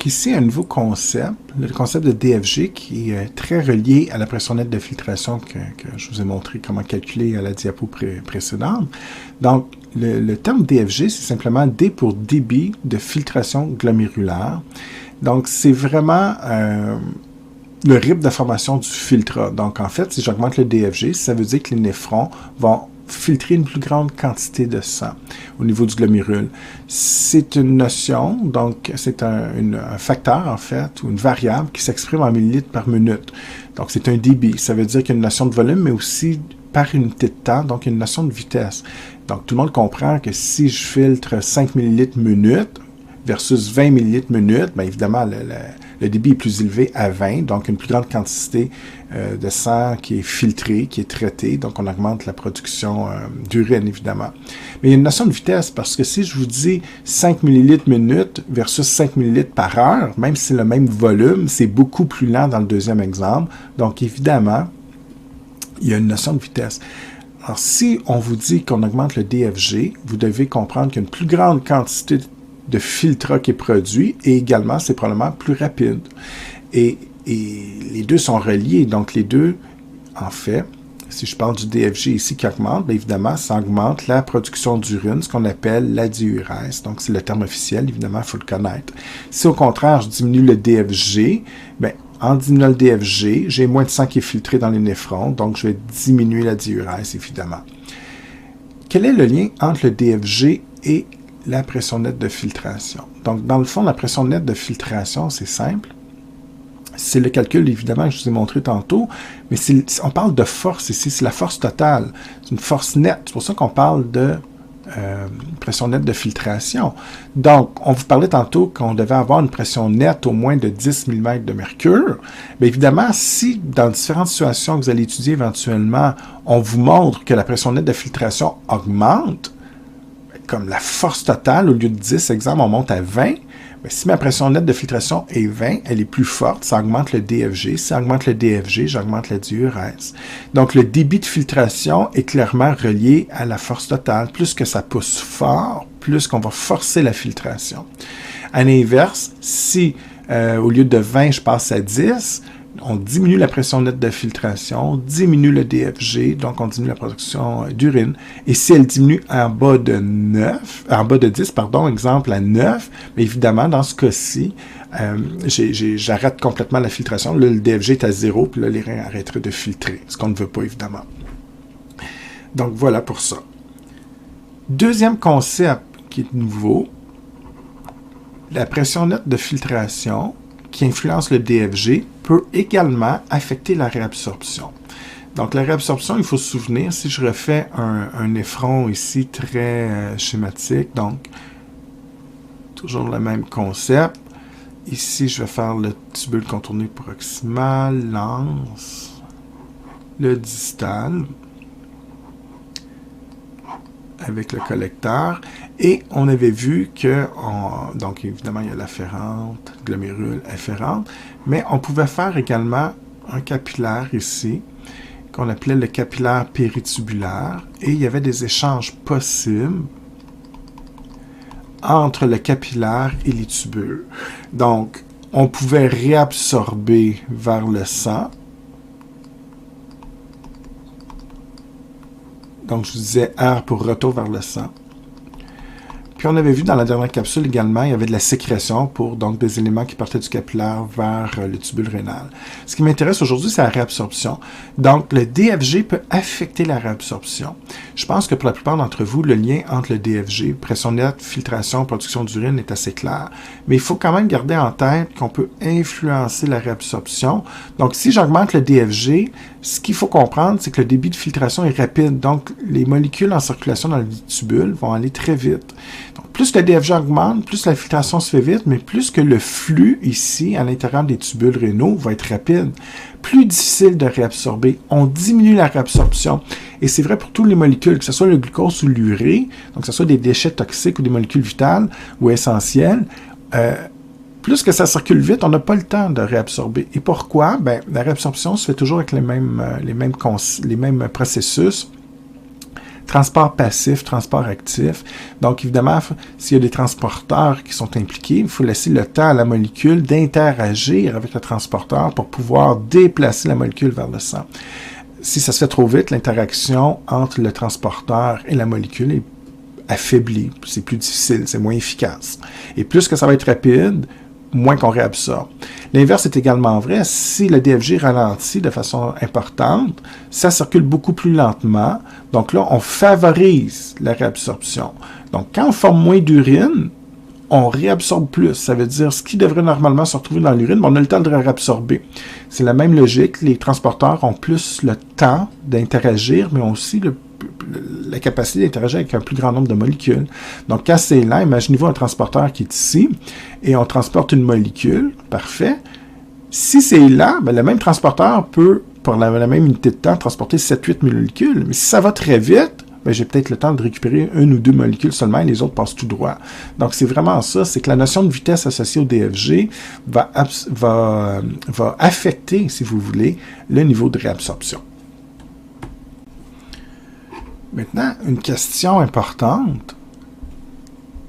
Donc ici, un nouveau concept, le concept de DFG qui est très relié à la pression nette de filtration que je vous ai montré comment calculer à la diapo précédente. Donc, le terme DFG, c'est simplement D pour débit de filtration glomérulaire. Donc, c'est vraiment le rythme de formation du filtrat. Donc, en fait, si j'augmente le DFG, ça veut dire que les néphrons vont filtrer une plus grande quantité de sang au niveau du glomérule. C'est une notion, donc c'est un facteur en fait, ou une variable qui s'exprime en millilitres par minute. Donc c'est un débit, ça veut dire qu'il y a une notion de volume, mais aussi par unité de temps, donc une notion de vitesse. Donc tout le monde comprend que si je filtre 5 millilitres minute versus 20 millilitres minute, bien évidemment le débit est plus élevé à 20, donc une plus grande quantité de sang qui est filtré, qui est traité, donc on augmente la production d'urine, évidemment. Mais il y a une notion de vitesse, parce que si je vous dis 5 millilitres minute versus 5 millilitres par heure, même si c'est le même volume, c'est beaucoup plus lent dans le deuxième exemple, donc évidemment, il y a une notion de vitesse. Alors, si on vous dit qu'on augmente le DFG, vous devez comprendre qu'il y a une plus grande quantité de filtrat qui est produit, et également, c'est probablement plus rapide. Et les deux sont reliés, donc les deux, en fait, si je parle du DFG ici qui augmente, bien évidemment, ça augmente la production d'urine, ce qu'on appelle la diurèse. Donc, c'est le terme officiel, évidemment, il faut le connaître. Si au contraire, je diminue le DFG, bien, en diminuant le DFG, j'ai moins de sang qui est filtré dans les néphrons, donc je vais diminuer la diurèse, évidemment. Quel est le lien entre le DFG et la pression nette de filtration? Donc, dans le fond, la pression nette de filtration, c'est simple. C'est le calcul, évidemment, que je vous ai montré tantôt, mais on parle de force ici, c'est la force totale. C'est une force nette. C'est pour ça qu'on parle de pression nette de filtration. Donc, on vous parlait tantôt qu'on devait avoir une pression nette au moins de 10 mm de mercure. Bien évidemment, si dans différentes situations que vous allez étudier éventuellement, on vous montre que la pression nette de filtration augmente, comme la force totale, au lieu de 10, exemple, on monte à 20, bien, si ma pression nette de filtration est 20, elle est plus forte, ça augmente le DFG. Si ça augmente le DFG, j'augmente la diurèse. Donc, le débit de filtration est clairement relié à la force totale. Plus que ça pousse fort, plus qu'on va forcer la filtration. À l'inverse, si au lieu de 20, je passe à 10, on diminue la pression nette de filtration, on diminue le DFG, donc on diminue la production d'urine. Et si elle diminue en bas de 10, exemple à 9, bien évidemment, dans ce cas-ci, j'arrête complètement la filtration. Là, le DFG est à 0, puis là, les reins arrêteraient de filtrer, ce qu'on ne veut pas, évidemment. Donc, voilà pour ça. Deuxième concept qui est nouveau, la pression nette de filtration qui influence le DFG peut également affecter la réabsorption. Donc, la réabsorption, il faut se souvenir, si je refais un néphron ici très schématique, donc, toujours le même concept. Ici, je vais faire le tubule contourné proximal, l'anse, le distal, avec le collecteur. Et on avait vu que, donc évidemment, il y a l'afférente, glomérule, efférente, mais on pouvait faire également un capillaire ici, qu'on appelait le capillaire péritubulaire, et il y avait des échanges possibles entre le capillaire et les tubules. Donc, on pouvait réabsorber vers le sang. Donc, je vous disais R pour retour vers le sang. Puis on avait vu dans la dernière capsule également, il y avait de la sécrétion pour donc des éléments qui partaient du capillaire vers le tubule rénal. Ce qui m'intéresse aujourd'hui, c'est la réabsorption. Donc, le DFG peut affecter la réabsorption. Je pense que pour la plupart d'entre vous, le lien entre le DFG, pression nette, filtration, production d'urine est assez clair. Mais il faut quand même garder en tête qu'on peut influencer la réabsorption. Donc, si j'augmente le DFG, ce qu'il faut comprendre, c'est que le débit de filtration est rapide. Donc, les molécules en circulation dans le tubule vont aller très vite. Donc, plus le DFG augmente, plus la filtration se fait vite, mais plus que le flux ici, à l'intérieur des tubules rénaux, va être rapide. Plus difficile de réabsorber. On diminue la réabsorption. Et c'est vrai pour toutes les molécules, que ce soit le glucose ou l'urée, donc que ce soit des déchets toxiques ou des molécules vitales ou essentielles, plus que ça circule vite, on n'a pas le temps de réabsorber. Et pourquoi? Bien, la réabsorption se fait toujours avec les mêmes processus. Transport passif, transport actif. Donc, évidemment, s'il y a des transporteurs qui sont impliqués, il faut laisser le temps à la molécule d'interagir avec le transporteur pour pouvoir déplacer la molécule vers le sang. Si ça se fait trop vite, l'interaction entre le transporteur et la molécule est affaiblie. C'est plus difficile, c'est moins efficace. Et plus que ça va être rapide, moins qu'on réabsorbe. L'inverse est également vrai. Si le DFG ralentit de façon importante, ça circule beaucoup plus lentement. Donc là, on favorise la réabsorption. Donc, quand on forme moins d'urine, on réabsorbe plus. Ça veut dire ce qui devrait normalement se retrouver dans l'urine, on a le temps de le réabsorber. C'est la même logique. Les transporteurs ont plus le temps d'interagir, mais ont aussi la capacité d'interagir avec un plus grand nombre de molécules. Donc, quand c'est lent, imaginez-vous un transporteur qui est ici, et on transporte une molécule, parfait. Si c'est lent, le même transporteur peut, pour la même unité de temps, transporter 7-8 molécules. Mais si ça va très vite, j'ai peut-être le temps de récupérer une ou deux molécules seulement et les autres passent tout droit. Donc, c'est vraiment ça, c'est que la notion de vitesse associée au DFG va affecter, si vous voulez, le niveau de réabsorption. Maintenant, une question importante.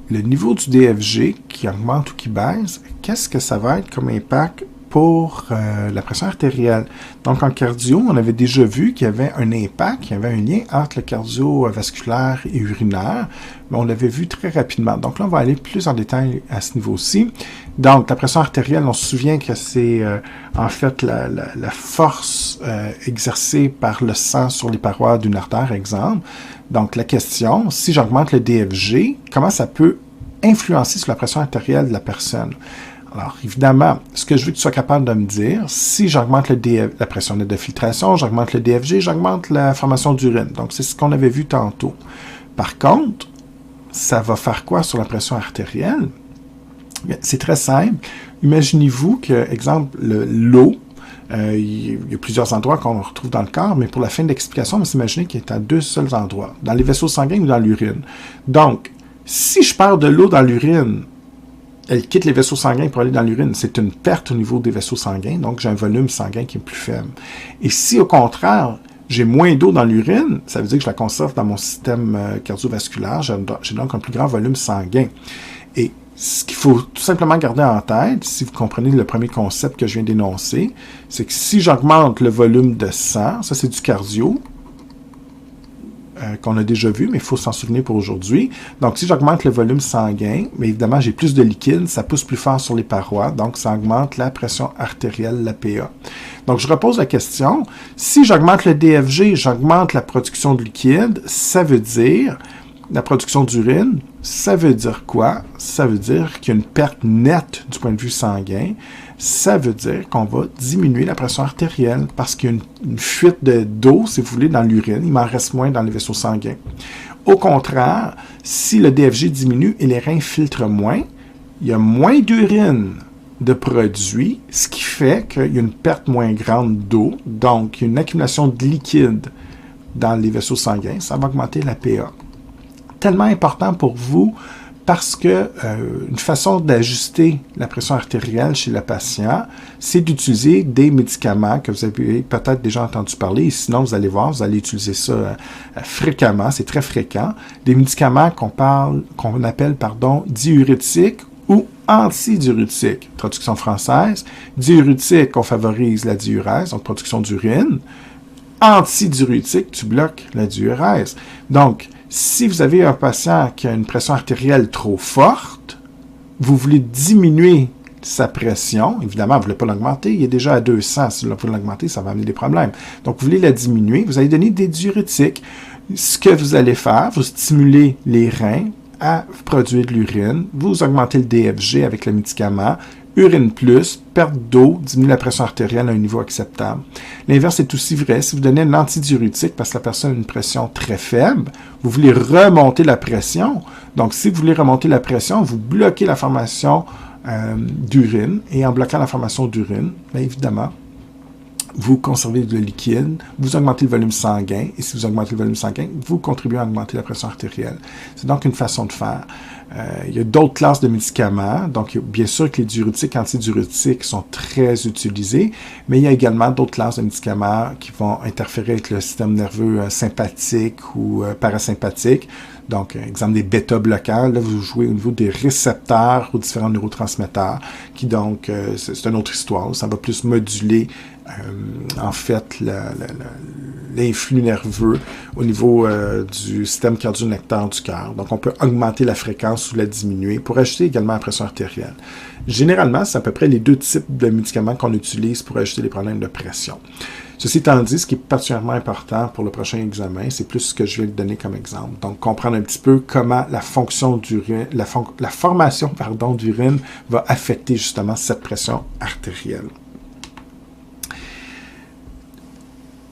Le niveau du DFG qui augmente ou qui baisse, qu'est-ce que ça va être comme impact pour la pression artérielle? Donc, en cardio, on avait déjà vu qu'il y avait un impact, qu'il y avait un lien entre le cardiovasculaire et urinaire, mais on l'avait vu très rapidement. Donc là, on va aller plus en détail à ce niveau-ci. Donc, la pression artérielle, on se souvient que c'est en fait la force exercée par le sang sur les parois d'une artère, exemple. Donc, la question, si j'augmente le DFG, comment ça peut influencer sur la pression artérielle de la personne? Alors, évidemment, ce que je veux que tu sois capable de me dire, si j'augmente la pression nette de filtration, j'augmente le DFG, j'augmente la formation d'urine. Donc, c'est ce qu'on avait vu tantôt. Par contre, ça va faire quoi sur la pression artérielle? C'est très simple. Imaginez-vous que, exemple, l'eau, il y a plusieurs endroits qu'on retrouve dans le corps, mais pour la fin de l'explication, on va s'imaginer qu'il est à deux seuls endroits, dans les vaisseaux sanguins ou dans l'urine. Donc, si je perds de l'eau dans l'urine, elle quitte les vaisseaux sanguins pour aller dans l'urine. C'est une perte au niveau des vaisseaux sanguins, donc j'ai un volume sanguin qui est plus faible. Et si, au contraire, j'ai moins d'eau dans l'urine, ça veut dire que je la conserve dans mon système cardiovasculaire, j'ai donc un plus grand volume sanguin. Et ce qu'il faut tout simplement garder en tête, si vous comprenez le premier concept que je viens d'énoncer, c'est que si j'augmente le volume de sang, ça c'est du cardio, qu'on a déjà vu, mais il faut s'en souvenir pour aujourd'hui. Donc, si j'augmente le volume sanguin, mais évidemment, j'ai plus de liquide, ça pousse plus fort sur les parois, donc ça augmente la pression artérielle, la PA. Donc, je repose la question, si j'augmente le DFG, j'augmente la production de liquide, ça veut dire, la production d'urine, ça veut dire quoi? Ça veut dire qu'il y a une perte nette du point de vue sanguin. Ça veut dire qu'on va diminuer la pression artérielle parce qu'il y a une fuite d'eau, si vous voulez, dans l'urine. Il m'en reste moins dans les vaisseaux sanguins. Au contraire, si le DFG diminue et les reins filtrent moins, il y a moins d'urine de produit, ce qui fait qu'il y a une perte moins grande d'eau. Donc, il y a une accumulation de liquide dans les vaisseaux sanguins. Ça va augmenter la PA. Tellement important pour vous parce que une façon d'ajuster la pression artérielle chez le patient, c'est d'utiliser des médicaments que vous avez peut-être déjà entendu parler. Et sinon, vous allez voir, vous allez utiliser ça fréquemment, c'est très fréquent. Des médicaments qu'on appelle diurétiques ou antidiurétiques. Traduction française. Diurétique, on favorise la diurèse, donc production d'urine. Antidiurétique, tu bloques la diurèse. Donc, si vous avez un patient qui a une pression artérielle trop forte, vous voulez diminuer sa pression. Évidemment, vous ne voulez pas l'augmenter. Il est déjà à 200. Si vous voulez l'augmenter, ça va amener des problèmes. Donc, vous voulez la diminuer. Vous allez donner des diurétiques. Ce que vous allez faire, vous stimulez les reins à produire de l'urine. Vous augmentez le DFG avec le médicament. Urine plus, perte d'eau, diminue la pression artérielle à un niveau acceptable. L'inverse est aussi vrai. Si vous donnez un antidiurétique parce que la personne a une pression très faible, vous voulez remonter la pression. Donc, si vous voulez remonter la pression, vous bloquez la formation d'urine. Et en bloquant la formation d'urine, bien évidemment, vous conservez le liquide, vous augmentez le volume sanguin, et si vous augmentez le volume sanguin, vous contribuez à augmenter la pression artérielle. C'est donc une façon de faire. Il y a d'autres classes de médicaments, donc bien sûr que les diurétiques, antidiurétiques sont très utilisés, mais il y a également d'autres classes de médicaments qui vont interférer avec le système nerveux sympathique ou parasympathique. Donc, exemple des bêta-bloquants, là, vous jouez au niveau des récepteurs aux différents neurotransmetteurs, qui donc, c'est une autre histoire, ça va plus moduler, en fait, l'influx nerveux au niveau du système cardio-nectaire du cœur. Donc, on peut augmenter la fréquence ou la diminuer pour ajuster également la pression artérielle. Généralement, c'est à peu près les deux types de médicaments qu'on utilise pour ajuster les problèmes de pression. Ceci étant dit, ce qui est particulièrement important pour le prochain examen, c'est plus ce que je vais donner comme exemple. Donc, comprendre un petit peu comment la fonction d'urine, la formation d'urine va affecter justement cette pression artérielle.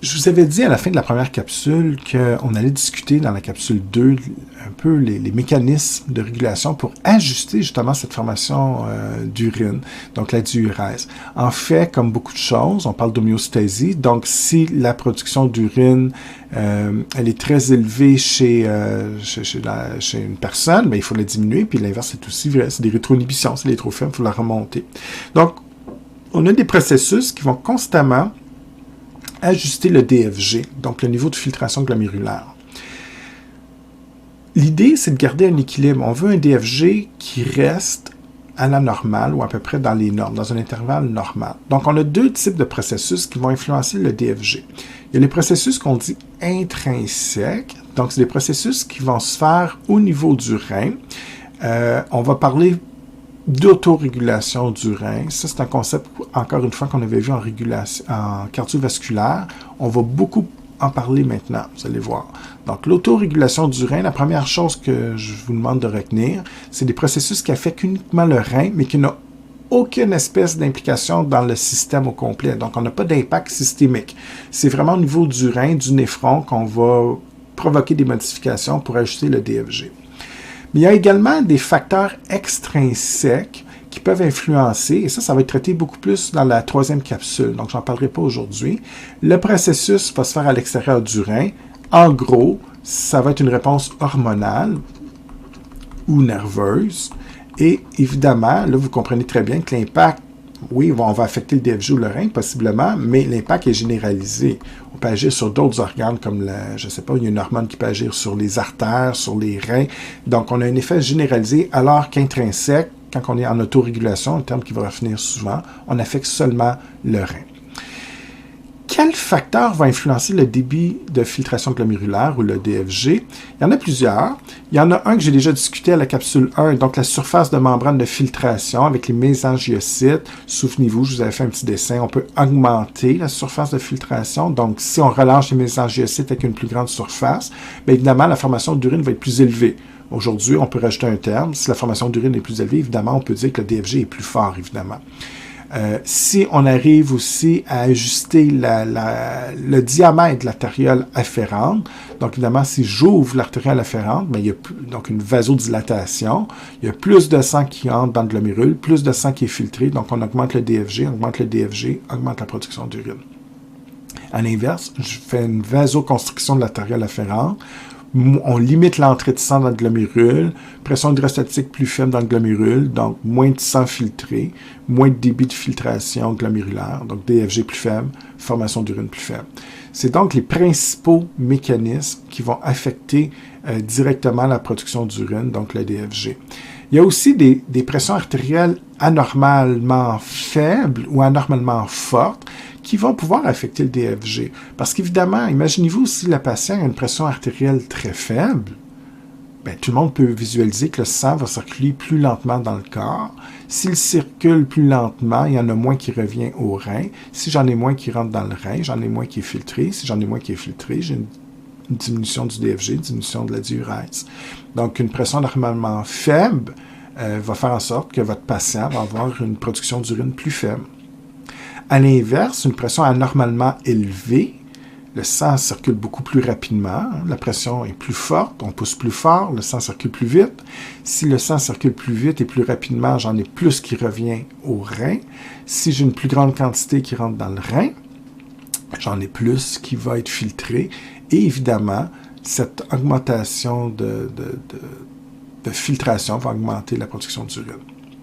Je vous avais dit à la fin de la première capsule qu'on allait discuter dans la capsule 2 un peu les mécanismes de régulation pour ajuster justement cette formation d'urine, donc la diurèse. En fait, comme beaucoup de choses, on parle d'homéostasie, donc si la production d'urine elle est très élevée chez une personne, bien, il faut la diminuer, puis l'inverse est aussi vrai, c'est des rétroinhibitions, si elle est trop faible, il faut la remonter. Donc, on a des processus qui vont constamment ajuster le DFG, donc le niveau de filtration glomérulaire. L'idée, c'est de garder un équilibre. On veut un DFG qui reste à la normale ou à peu près dans les normes, dans un intervalle normal. Donc, on a deux types de processus qui vont influencer le DFG. Il y a les processus qu'on dit intrinsèques, donc c'est des processus qui vont se faire au niveau du rein. On va parler d'autorégulation du rein. Ça, c'est un concept, encore une fois, qu'on avait vu en cardiovasculaire. On va beaucoup en parler maintenant, vous allez voir. Donc, l'autorégulation du rein, la première chose que je vous demande de retenir, c'est des processus qui affectent uniquement le rein, mais qui n'ont aucune espèce d'implication dans le système au complet. Donc, on n'a pas d'impact systémique. C'est vraiment au niveau du rein, du néphron, qu'on va provoquer des modifications pour ajuster le DFG. Mais il y a également des facteurs extrinsèques qui peuvent influencer, et ça va être traité beaucoup plus dans la troisième capsule, donc j'en parlerai pas aujourd'hui. Le processus va se faire à l'extérieur du rein. En gros, ça va être une réponse hormonale ou nerveuse, et évidemment, là, vous comprenez très bien que l'impact, oui, on va affecter le DFG ou le rein, possiblement, mais l'impact est généralisé. On peut agir sur d'autres organes, comme, je ne sais pas, il y a une hormone qui peut agir sur les artères, sur les reins. Donc, on a un effet généralisé, alors qu'intrinsèque, quand on est en autorégulation, un terme qui va revenir souvent, on affecte seulement le rein. Quel facteur va influencer le débit de filtration glomérulaire ou le DFG? Il y en a plusieurs. Il y en a un que j'ai déjà discuté à la capsule 1, donc la surface de membrane de filtration avec les mésangiocytes. Souvenez-vous, je vous avais fait un petit dessin. On peut augmenter la surface de filtration. Donc, si on relâche les mésangiocytes avec une plus grande surface, bien évidemment, la formation d'urine va être plus élevée. Aujourd'hui, on peut rajouter un terme. Si la formation d'urine est plus élevée, évidemment, on peut dire que le DFG est plus fort, évidemment. Si on arrive aussi à ajuster le diamètre de l'artériole afférente, donc évidemment, si j'ouvre l'artériole afférente, bien, il y a donc une vasodilatation, il y a plus de sang qui entre dans le glomérule, plus de sang qui est filtré, donc on augmente le DFG, augmente la production d'urine. À l'inverse, je fais une vasoconstriction de l'artériole afférente, on limite l'entrée de sang dans le glomérule, pression hydrostatique plus faible dans le glomérule, donc moins de sang filtré, moins de débit de filtration glomérulaire, donc DFG plus faible, formation d'urine plus faible. C'est donc les principaux mécanismes qui vont affecter directement la production d'urine, donc le DFG. Il y a aussi des pressions artérielles anormalement faibles ou anormalement fortes qui vont pouvoir affecter le DFG. Parce qu'évidemment, imaginez-vous si la patiente a une pression artérielle très faible, bien, tout le monde peut visualiser que le sang va circuler plus lentement dans le corps. S'il circule plus lentement, il y en a moins qui revient au rein. Si j'en ai moins qui rentre dans le rein, j'en ai moins qui est filtré. Si j'en ai moins qui est filtré, j'ai une diminution du DFG, une diminution de la diurèse. Donc, une pression normalement faible va faire en sorte que votre patient va avoir une production d'urine plus faible. À l'inverse, une pression anormalement élevée, le sang circule beaucoup plus rapidement, la pression est plus forte, on pousse plus fort, le sang circule plus vite. Si le sang circule plus vite et plus rapidement, j'en ai plus qui revient au rein. Si j'ai une plus grande quantité qui rentre dans le rein, j'en ai plus qui va être filtré. Et évidemment, cette augmentation de filtration va augmenter la production d'urine.